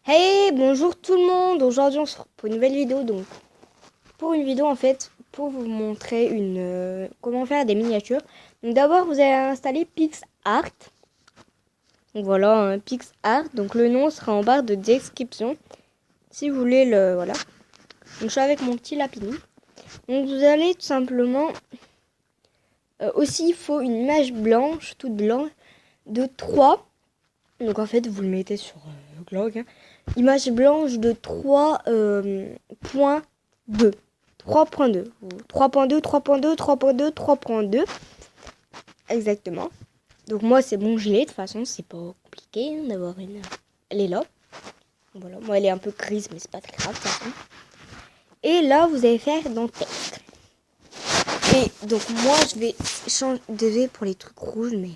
Hey, bonjour tout le monde. Aujourd'hui, on se retrouve pour une nouvelle vidéo. Donc, pour une vidéo en fait, pour vous montrer comment faire des miniatures. Donc, d'abord, vous allez installer PixArt. Donc voilà, PixArt. Donc, le nom sera en barre de description. Si vous voulez le voilà. Donc, je suis avec mon petit lapini. Donc, vous allez tout simplement. Aussi, il faut une image blanche, toute blanche, de 3. Donc, en fait, vous le mettez sur Glog. Image blanche de 3.2. 3.2. 3.2, 3.2, 3.2, 3.2. Exactement. Donc moi c'est bon, je l'ai. De toute façon, c'est pas compliqué d'avoir une. Elle est là. Voilà. Moi elle est un peu grise, mais c'est pas très grave de toute façon. Et là vous allez faire dans texte. Et donc moi je vais changer. Désolé pour les trucs rouges, mais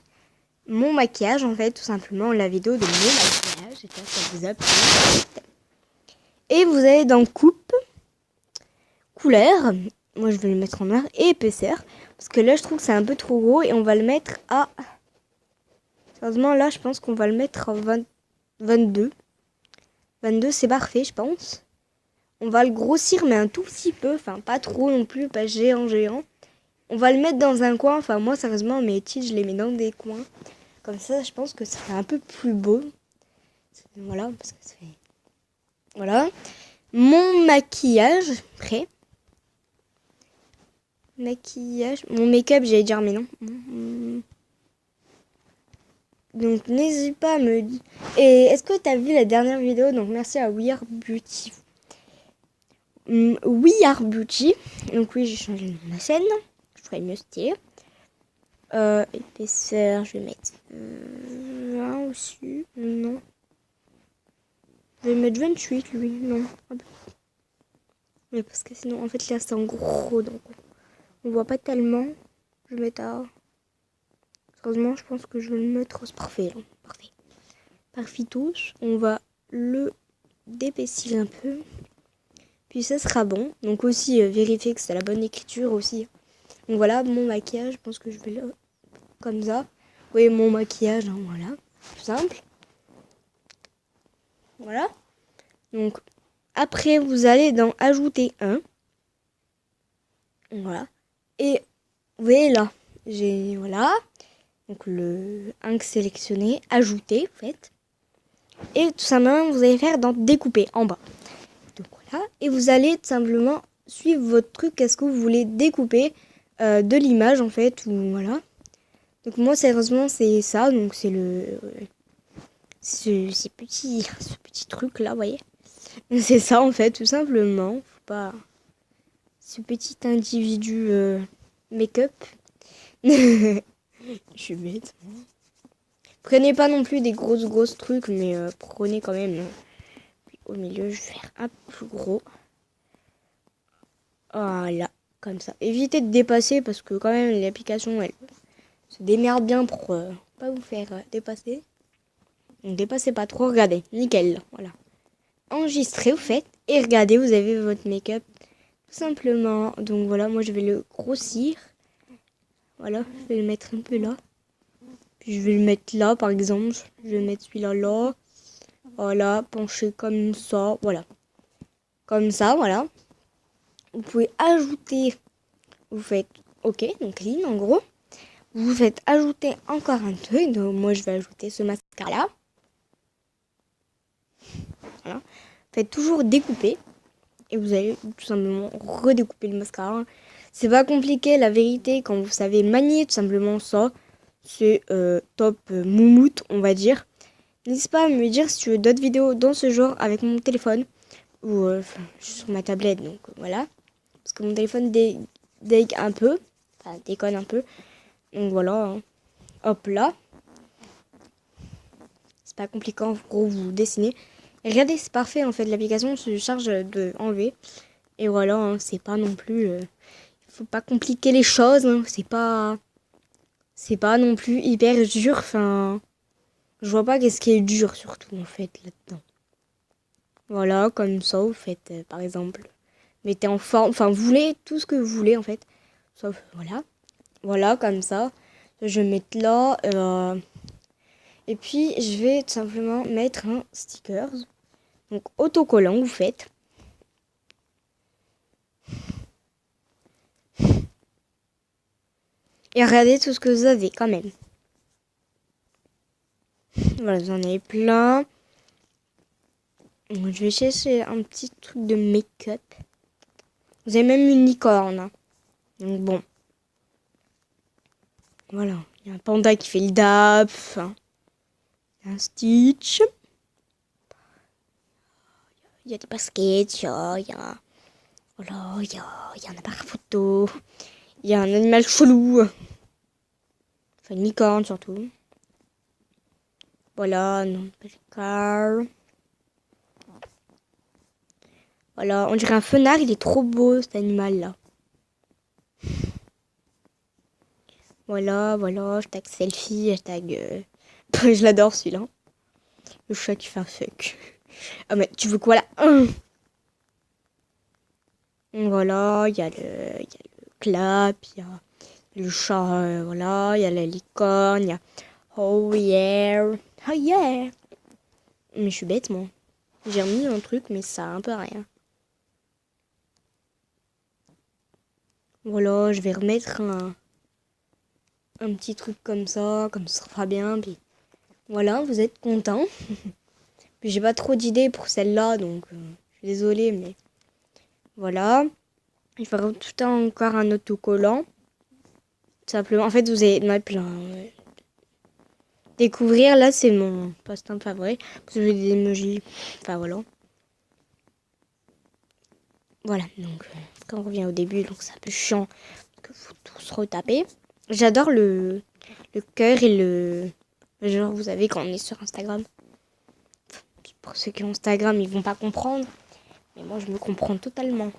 mon maquillage en fait, tout simplement la vidéo de mon maquillage. J'espère que ça vous a plu. Et vous allez dans coupe, couleur. Moi je vais le mettre en noir et épaisseur. Parce que là je trouve que c'est un peu trop gros et on va le mettre à. Sérieusement là je pense qu'on va le mettre à 22. 22 c'est parfait je pense. On va le grossir mais un tout petit peu. Enfin pas trop non plus, pas géant. On va le mettre dans un coin. Enfin moi sérieusement mes titres je les mets dans des coins. Comme ça je pense que ça fait un peu plus beau. Voilà parce que ça fait. Voilà. Mon maquillage prêt. Maquillage. Mon make-up, j'allais dire, mais non. Donc, n'hésite pas à me dire. Et est-ce que tu as vu la dernière vidéo? Donc, merci à We Are Beauty. We Are Beauty. Donc, oui, j'ai changé le nom de la chaîne. Je ferai mieux stylé. Épaisseur, je vais mettre 20 aussi. Non. Je vais mettre 28, lui. Non. Mais parce que sinon, en fait, là, c'est en gros. Donc, on voit pas tellement. Je vais mettre à. Heureusement, je pense que je vais le mettre. C'est parfait, là. Parfait. Parfait tous. On va le d'épaissir un peu. Puis ça sera bon. Donc aussi, vérifier que c'est la bonne écriture aussi. Donc voilà, mon maquillage. Je pense que je vais le... Comme ça. Vous voyez mon maquillage, hein, voilà. Tout simple. Voilà. Donc, après, vous allez dans Ajouter un. Voilà. Et vous voyez là, j'ai... Voilà. Donc le 1 sélectionné, ajouter, en fait. Et tout simplement, vous allez faire dans découper en bas. Donc voilà. Et vous allez tout simplement suivre votre truc. Qu'est-ce que vous voulez découper de l'image, en fait. Ou voilà. Donc moi, sérieusement, c'est ça. Donc c'est ce petit truc là, vous voyez. C'est ça, en fait, tout simplement. Faut pas... Ce petit individu make-up. Je suis bête. Prenez pas non plus des grosses trucs, mais prenez quand même. Puis au milieu, je vais faire un peu plus gros. Voilà, comme ça. Évitez de dépasser parce que quand même l'application, elle se démerde bien pour pas vous faire dépasser. Donc dépassez pas trop, regardez, nickel, voilà. Enregistrez, vous faites, et regardez, vous avez votre make-up. Tout simplement, donc voilà, moi je vais le grossir. Voilà, je vais le mettre un peu là. Puis je vais le mettre là, par exemple. Je vais mettre celui-là là. Voilà, pencher comme ça. Voilà. Comme ça, voilà. Vous pouvez ajouter. Vous faites OK, donc clean en gros. Vous faites ajouter encore un truc. Donc moi, je vais ajouter ce mascara-là. Voilà. Faites toujours découper. Et vous allez tout simplement redécouper le mascara. C'est pas compliqué, la vérité, quand vous savez manier tout simplement ça. C'est top moumoute, on va dire. N'hésite pas à me dire si tu veux d'autres vidéos dans ce genre avec mon téléphone ou sur ma tablette. Donc voilà. Parce que mon téléphone un peu. Enfin, déconne un peu. Donc voilà. Hein. Hop là. C'est pas compliqué. En gros, vous dessinez. Et regardez, c'est parfait en fait. L'application se charge de enlever. Et voilà. Hein, c'est pas non plus. Faut pas compliquer les choses. Hein, c'est pas. C'est pas non plus hyper dur. Enfin. Je vois pas qu'est-ce qui est dur surtout en fait là-dedans. Voilà, comme ça vous faites par exemple. Mettez en forme, enfin vous voulez tout ce que vous voulez en fait. Sauf voilà. Voilà comme ça. Je vais mettre là. Et puis je vais tout simplement mettre un stickers. Donc, autocollant, vous faites. Et regardez tout ce que vous avez quand même. Voilà, vous en avez plein. Je vais chercher un petit truc de make-up. Vous avez même une licorne. Hein. Donc bon. Voilà. Il y a un panda qui fait le dap. Un Stitch. Il y a des baskets. Il y a... Voilà, il y a un appareil photo. Il y a un animal chelou. Enfin, une licorne surtout. Voilà, non, pas de car. Voilà, on dirait un fenard, il est trop beau cet animal-là. Voilà, je tag selfie, je tag... je l'adore celui-là. Le chat qui fait un fuck. Ah mais tu veux quoi là? Voilà, il y a le clap, il y a le chat, voilà, il y a la licorne, il y a oh yeah, oh yeah. Mais je suis bête moi. J'ai remis un truc mais ça a un peu rien. Voilà, je vais remettre un petit truc comme ça sera bien. Puis voilà, vous êtes contents. Puis j'ai pas trop d'idées pour celle-là, donc je suis désolée, mais voilà. Je vais rajouter encore un autocollant. Simplement, en fait, vous avez plein. Découvrir, là, c'est mon passe-temps favori. Parce que j'ai des emojis. Enfin, voilà. Voilà, donc, quand on revient au début, donc c'est un peu chiant. Parce qu'il faut tous retaper. J'adore le cœur et le... Genre, vous savez, quand on est sur Instagram. Pour ceux qui ont Instagram, ils vont pas comprendre. Mais moi, je me comprends totalement.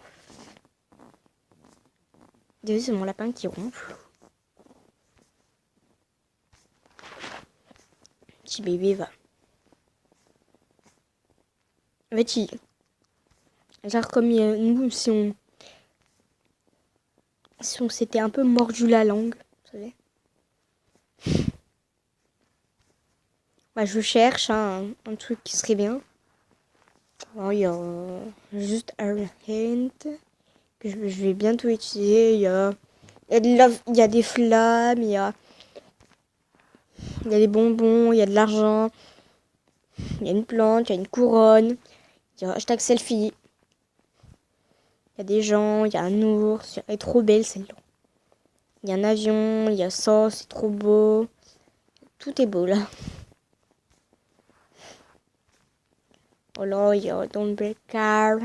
Désolé, c'est mon lapin qui ronfle. Petit bébé va. En fait, genre comme nous, si on s'était un peu mordu la langue, vous savez. Bah, je cherche un truc qui serait bien. Alors, il y a juste un hint que je vais bientôt utiliser. Il y a des flammes, il y a des bonbons, il y a de l'argent, il y a une plante, il y a une couronne, il y a hashtag selfie. Il y a des gens, il y a un ours, elle est trop belle celle-là. Il y a un avion, il y a ça, c'est trop beau. Tout est beau là. Voilà, il y a Don't Break Car.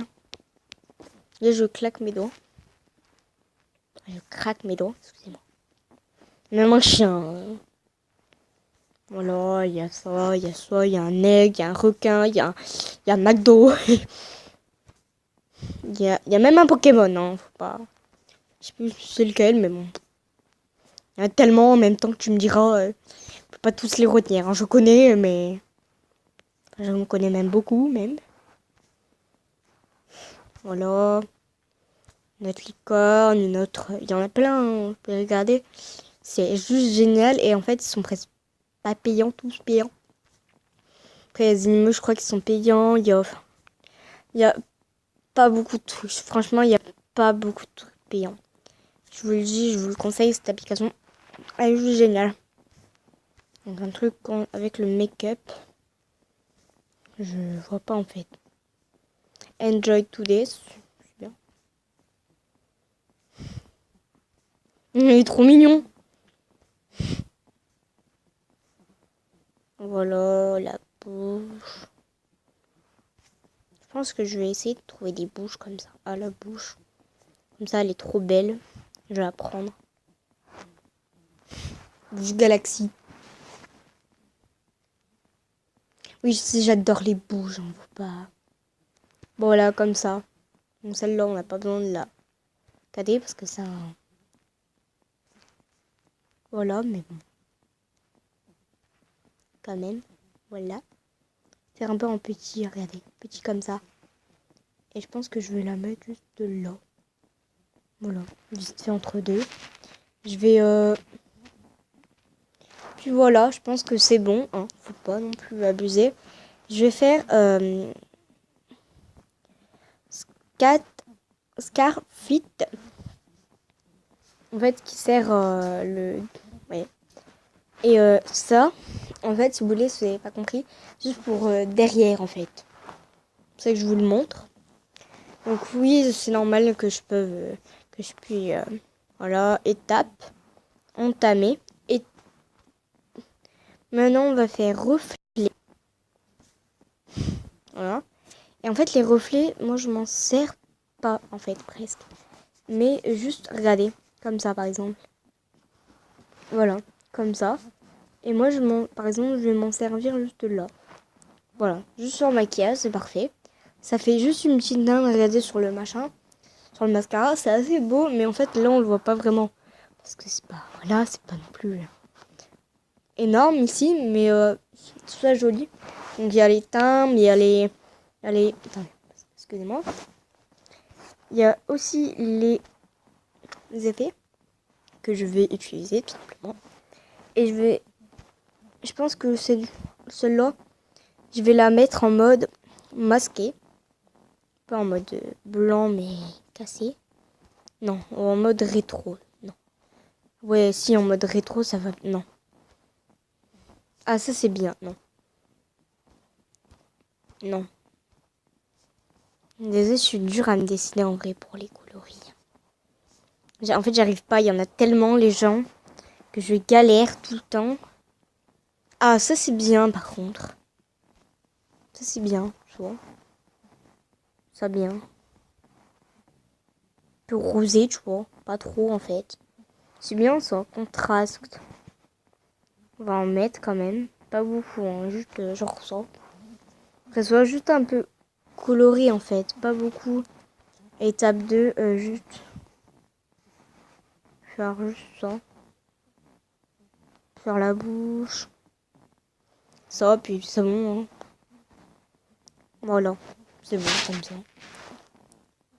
Et je claque mes doigts. Je craque mes doigts, excusez-moi. Même un chien. Voilà, il y a ça, il y a un aigle, il y a un requin, il y a un McDo. Il y a même un Pokémon, hein, faut pas... Je sais plus c'est lequel, mais bon. Il y en a tellement en même temps que tu me diras, je peux pas tous les retenir. Hein. Je connais, mais... Je me connais même beaucoup, même. Voilà. Notre licorne, une autre... Il y en a plein, hein. Vous pouvez regarder. C'est juste génial. Et en fait, ils sont presque pas payants, tous payants. Après, les animaux, je crois qu'ils sont payants. Il y a pas beaucoup de trucs. Franchement, il y a pas beaucoup de trucs payants. Je vous le dis, je vous le conseille, cette application. Elle est juste géniale. Donc, un truc avec le make-up. Je vois pas en fait. Enjoy today. C'est bien. Il est trop mignon. Voilà, la bouche. Je pense que je vais essayer de trouver des bouches comme ça. Ah, la bouche. Comme ça, elle est trop belle. Je vais la prendre. Bouche Galaxy. Oui, je sais, j'adore les bouches. J'en veux pas. Bon, voilà, comme ça. Donc, celle-là, on n'a pas besoin de la cader parce que ça... Voilà, mais bon. Quand même. Voilà. Faire un peu en petit, regardez. Petit comme ça. Et je pense que je vais la mettre juste là. Voilà. Juste fait entre deux. Je vais... Puis voilà, je pense que c'est bon. Hein. Faut pas non plus abuser. Je vais faire Scarfit. En fait, qui sert le... Ouais. Et ça, en fait, si vous voulez, si vous n'avez pas compris, juste pour derrière, en fait. C'est ça que je vous le montre. Donc oui, c'est normal que je puis, voilà, étape, entamer. Et maintenant, on va faire reflet. Voilà. Et en fait, les reflets, moi, je m'en sers pas, en fait, presque. Mais juste, regardez, comme ça, par exemple. Voilà, comme ça. Et moi, par exemple, je vais m'en servir juste là. Voilà, juste sur le maquillage, c'est parfait. Ça fait juste une petite teinte, regardez, sur le machin. Sur le mascara, c'est assez beau, mais en fait, là, on le voit pas vraiment. Parce que c'est pas, voilà, c'est pas non plus énorme ici, mais c'est ça joli. Donc, il y a les teintes, il y a les... Attendez, excusez-moi. Il y a aussi les effets que je vais utiliser, tout simplement. Et je pense que c'est celle-là, je vais la mettre en mode masqué. Pas en mode blanc, mais cassé. Non, en mode rétro. Non. Ouais, si, en mode rétro, ça va... Non. Ah, ça, c'est bien. Non. Non. Désolé, je suis dure à me dessiner en vrai pour les coloris. En fait, j'arrive pas. Il y en a tellement, les gens, que je galère tout le temps. Ah, ça, c'est bien, par contre. Ça, c'est bien, tu vois. Ça, bien. Un peu rosé, tu vois. Pas trop, en fait. C'est bien, ça. Contraste. On va en mettre, quand même. Pas beaucoup, hein. Juste, genre ça. Que ce soit juste un peu coloré, en fait. Pas beaucoup. Étape 2, juste... Faire juste ça. Faire la bouche. Ça, puis c'est bon, hein. Voilà. C'est bon, comme ça.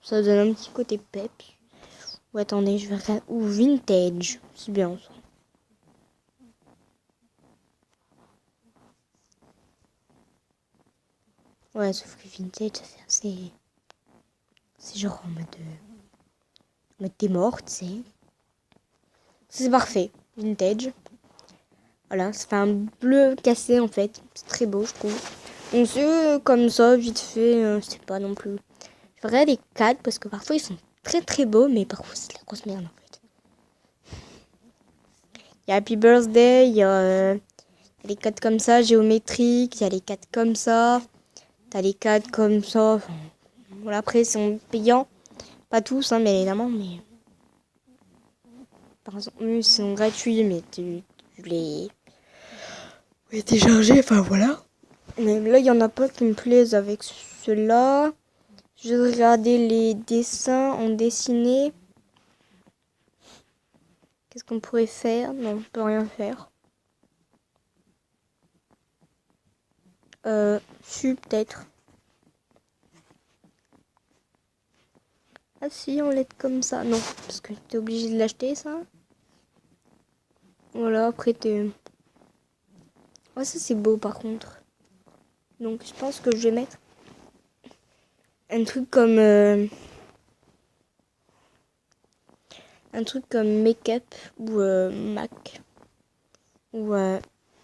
Ça donne un petit côté peps. Ou attendez, je vais regarder. Ou vintage. C'est bien, ça. Ouais, sauf que vintage, ça fait assez... C'est genre en mode t'es morte, tu sais. C'est parfait. Vintage. Voilà, ça fait un bleu cassé, en fait. C'est très beau, je trouve. Donc c'est comme ça, vite fait, c'est pas non plus... Je regarde les cadres, parce que parfois, ils sont très très beaux, mais parfois, c'est de la grosse merde, en fait. Il y a Happy Birthday, il y a les cadres comme ça, géométriques, il y a les cadres comme ça. T'as les cadres comme ça. Enfin, voilà, après, ils sont payants. Pas tous, hein, bien évidemment, mais... Par exemple, ils sont gratuits, mais tu les télécharger, enfin voilà. Mais là, il y en a pas qui me plaisent avec ceux-là. Je vais regarder les dessins en dessiné. Qu'est-ce qu'on pourrait faire? Non, on peut rien faire. Si, peut-être. Ah si, on l'aide comme ça. Non, parce que t'es obligé de l'acheter, ça. Voilà, après t'es... Ouais, ça c'est beau par contre. Donc je pense que je vais mettre un truc comme... un truc comme make-up ou Mac. Ou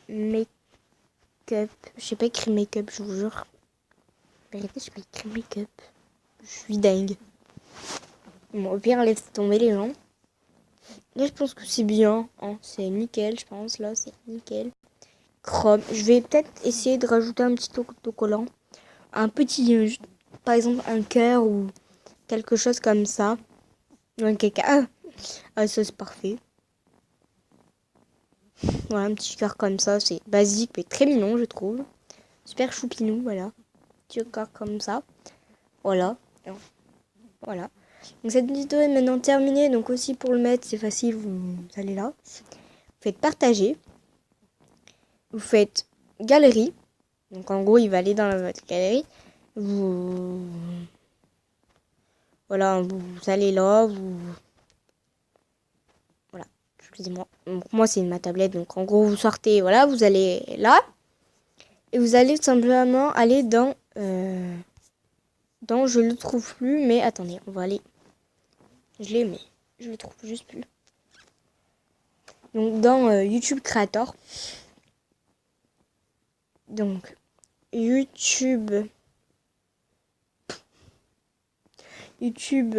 make-up. Je sais pas écrire make-up, je vous jure. En vérité, je sais pas écrire make-up. Je suis dingue. Bon, au pire, laisse tomber les gens. Là, je pense que c'est bien. Hein. C'est nickel, je pense. Là, c'est nickel. Chrome. Je vais peut-être essayer de rajouter un petit autocollant. Un petit, par exemple, un cœur ou quelque chose comme ça. Un caca. Ah, ça, c'est parfait. Voilà, un petit cœur comme ça. C'est basique, mais très mignon, je trouve. Super choupinou, voilà. Petit cœur comme ça. Voilà. Voilà. Donc cette vidéo est maintenant terminée. Donc aussi pour le mettre, c'est facile. Vous allez là. Vous faites partager. Vous faites galerie. Donc en gros, il va aller dans votre galerie. Voilà, vous allez là. Voilà. Excusez-moi. Donc moi, c'est ma tablette. Donc en gros, vous sortez. Voilà, vous allez là. Et vous allez tout simplement aller dans Non, je le trouve plus, mais attendez, on va aller. Je l'ai, mais je le trouve juste plus. Donc dans YouTube Creator. Donc YouTube. YouTube.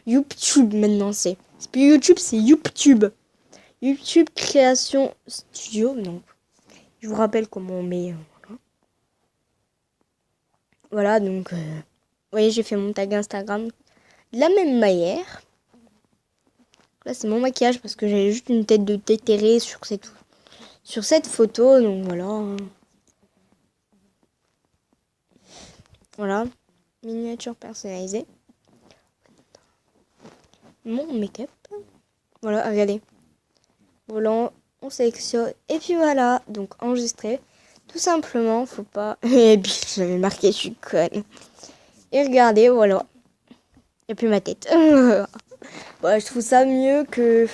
YouTube maintenant c'est. C'est plus YouTube, c'est YouTube. YouTube Création Studio. Donc je vous rappelle comment on met. Voilà, donc. Vous voyez, j'ai fait mon tag Instagram de la même manière. Là, c'est mon maquillage parce que j'avais juste une tête de tétéré sur cette photo. Donc voilà. Voilà. Miniature personnalisée. Mon make-up. Voilà, regardez. Voilà, on sélectionne. Et puis voilà. Donc enregistrer. Tout simplement, faut pas. Et puis j'avais marqué, je suis conne. Et regardez, voilà. Et puis ma tête. Ouais, je trouve ça mieux que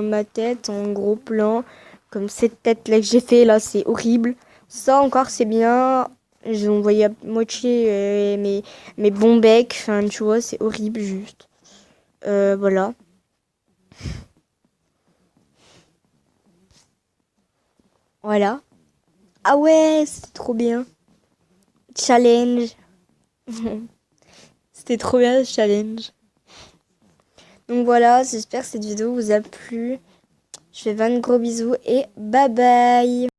ma tête en gros plan. Comme cette tête-là que j'ai fait, là, c'est horrible. Ça encore, c'est bien. On voyait à moitié mes bons becs. Enfin, tu vois, c'est horrible juste. Voilà. Voilà. Ah ouais, c'était trop bien. Challenge. C'était trop bien, ce challenge. Donc voilà, j'espère que cette vidéo vous a plu. Je fais 20 gros bisous et bye bye.